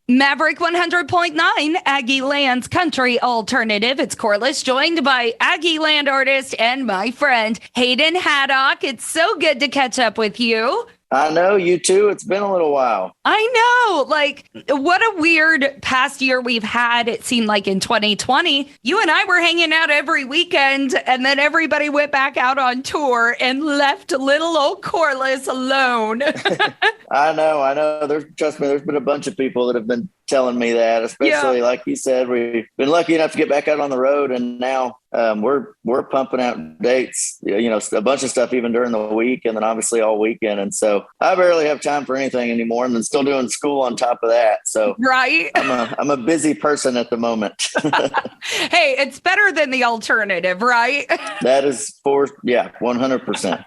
Maverick 100.9, Aggieland's country alternative. It's Corliss, joined by Aggieland artist and my friend Hayden Haddock. It's so good to catch up with you. I know, you too. It's been a little while. I know. Like, what a weird past year we've had. It seemed like in 2020, you and I were hanging out every weekend, and then everybody went back out on tour and left little old Corliss alone. I know. Trust me, there's been a bunch of people that have been telling me that, especially like you said, we've been lucky enough to get back out on the road, and now we're pumping out dates, a bunch of stuff even during the week, and then obviously all weekend. And so I barely have time for anything anymore, and then still doing school on top of that. So right, I'm a busy person at the moment. Hey, it's better than the alternative, right? That is 100%.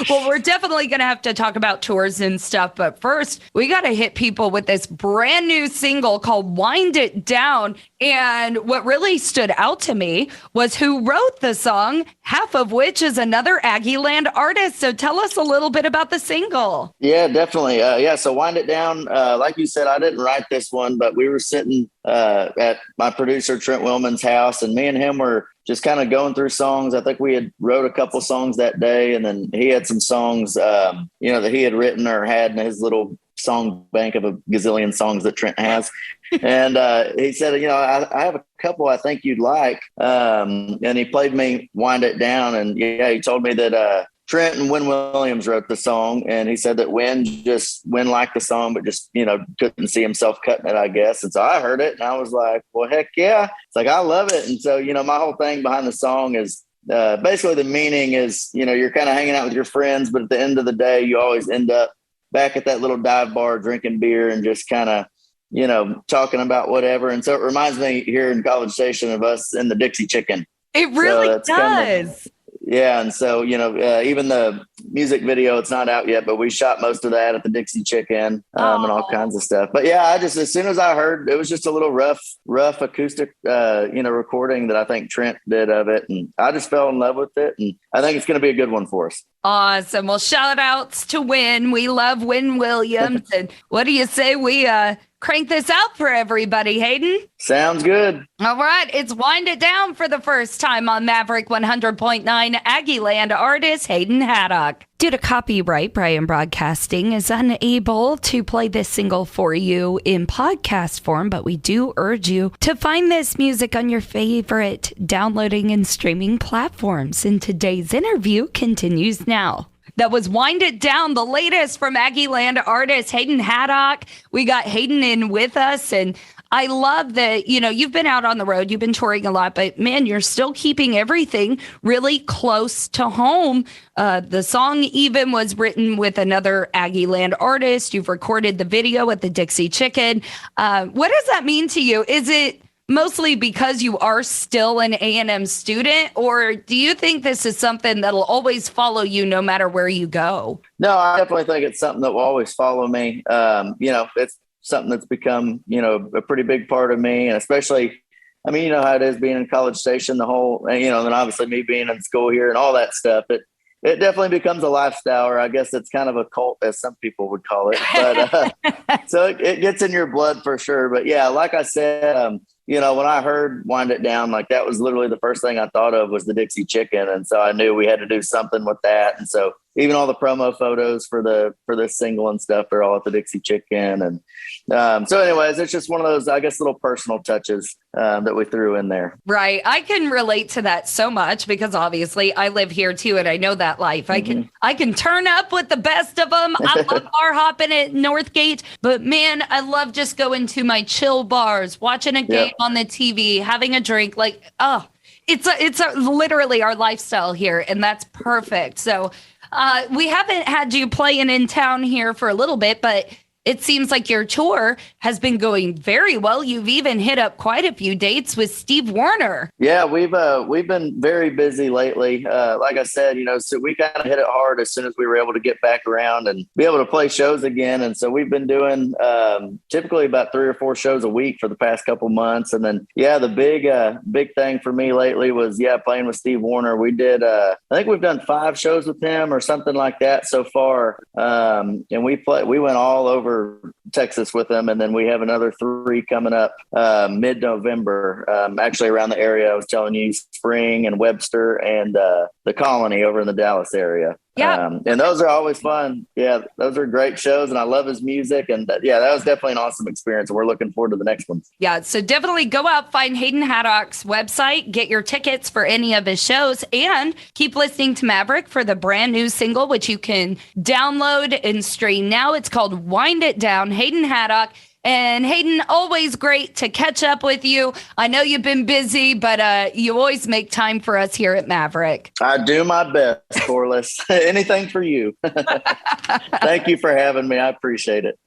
Well, we're definitely going to have to talk about tours and stuff. But first, we got to hit people with this brand new single called Wind It Down. And what really stood out to me was who wrote the song, half of which is another Aggieland artist. So tell us a little bit about the single. Yeah, definitely. So Wind It Down, like you said, I didn't write this one, but we were sitting at my producer, Trent Willman's house, and me and him were just kind of going through songs. I think we had wrote a couple songs that day, and then he had some songs, that he had written or had in his little song bank of a gazillion songs that Trent has. And he said, I have a couple I think you'd like. And he played me Wind It Down. And he told me that Trent and Wynn Williams wrote the song. And he said that Wynn liked the song, but just, couldn't see himself cutting it, I guess. And so I heard it and I was like, well, heck yeah. It's like, I love it. And so, my whole thing behind the song is basically the meaning is, you're kind of hanging out with your friends, but at the end of the day, you always end up back at that little dive bar drinking beer and just kind of, talking about whatever. And so it reminds me here in College Station of us in the Dixie Chicken. It really does. Yeah. And so, even the music video, it's not out yet, but we shot most of that at the Dixie Chicken and all kinds of stuff. But yeah, as soon as I heard, it was just a little rough acoustic, recording that I think Trent did of it. And I just fell in love with it. And I think it's going to be a good one for us. Awesome. Well, shout outs to Wynn. We love Wynn Williams. And what do you say we crank this out for everybody, Hayden? Sounds good. All right. It's Wind It Down for the first time on Maverick 100.9. Aggieland artist Hayden Haddock. Due to copyright, Brian Broadcasting is unable to play this single for you in podcast form, but we do urge you to find this music on your favorite downloading and streaming platforms. And today's interview continues now. That was Wind It Down, the latest from Aggieland artist Hayden Haddock. We got Hayden in with us, and I love that, you've been out on the road, you've been touring a lot, but man, you're still keeping everything really close to home. The song even was written with another Aggieland artist. You've recorded the video at the Dixie Chicken. What does that mean to you? Is it mostly because you are still an A&M student, or do you think this is something that'll always follow you no matter where you go? No, I definitely think it's something that will always follow me. It's something that's become, a pretty big part of me. And especially, how it is being in College Station, the whole, then obviously me being in school here and all that stuff. It definitely becomes a lifestyle, or I guess it's kind of a cult, as some people would call it. But so it gets in your blood for sure. But yeah, like I said, when I heard Wind It Down, like that was literally the first thing I thought of was the Dixie Chicken. And so I knew we had to do something with that. And so even all the promo photos for this single and stuff are all at the Dixie Chicken. And so anyways, it's just one of those, I guess, little personal touches that we threw in there. Right. I can relate to that so much because obviously I live here too, and I know that life. Mm-hmm. I can turn up with the best of them. I love bar hopping at Northgate, but man, I love just going to my chill bars, watching a game on the TV, having a drink. Like, it's literally our lifestyle here, and that's perfect. So we haven't had you playing in town here for a little bit, but it seems like your tour has been going very well. You've even hit up quite a few dates with Steve Warner. Yeah, we've been very busy lately. Like I said, so we kind of hit it hard as soon as we were able to get back around and be able to play shows again. And so we've been doing typically about 3 or 4 shows a week for the past couple months. And then, the big thing for me lately was, playing with Steve Warner. We did, I think we've done 5 shows with him or something like that so far. And we went all over Texas with them. And then we have another 3 coming up mid-November, actually around the area. I was telling you, Spring and Webster and the Colony over in the Dallas area. Yeah. And those are always fun. Yeah, those are great shows. And I love his music. And that was definitely an awesome experience. And we're looking forward to the next one. Yeah. So definitely go out, find Hayden Haddock's website, get your tickets for any of his shows, and keep listening to Maverick for the brand new single, which you can download and stream now. It's called Wind It Down, Hayden Haddock. And Hayden, always great to catch up with you. I know you've been busy, but you always make time for us here at Maverick. I do my best, Corliss. Anything for you. Thank you for having me. I appreciate it.